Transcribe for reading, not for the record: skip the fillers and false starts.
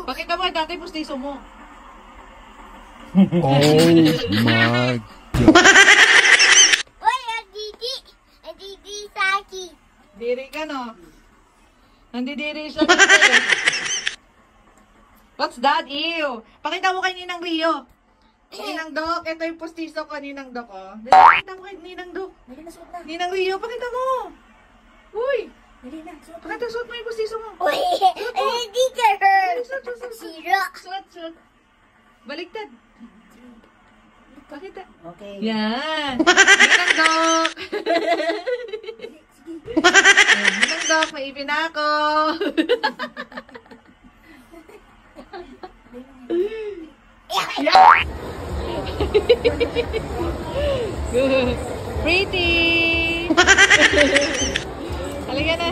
Pakita mo, dati pustiso mo. Oh my God. Uy, Didi Saki. Diri ka, no? Nandidiri siya dati. What's that? Ew! Pakita mo kay Ninang Rio. Ninang Dok, ito yung pustiso ko, Ninang Dok, oh. Pakita mo kay Ninang Dok. Ninang Rio, pakita mo. Uy! Pakita, suot mo yung pustiso mo. Uy, teacher. Sira. Suot. Baliktad. Pakita. Okay. Yan. Ninang Dok. Ninang Dok, may ipin ako. Pretty. Halika na.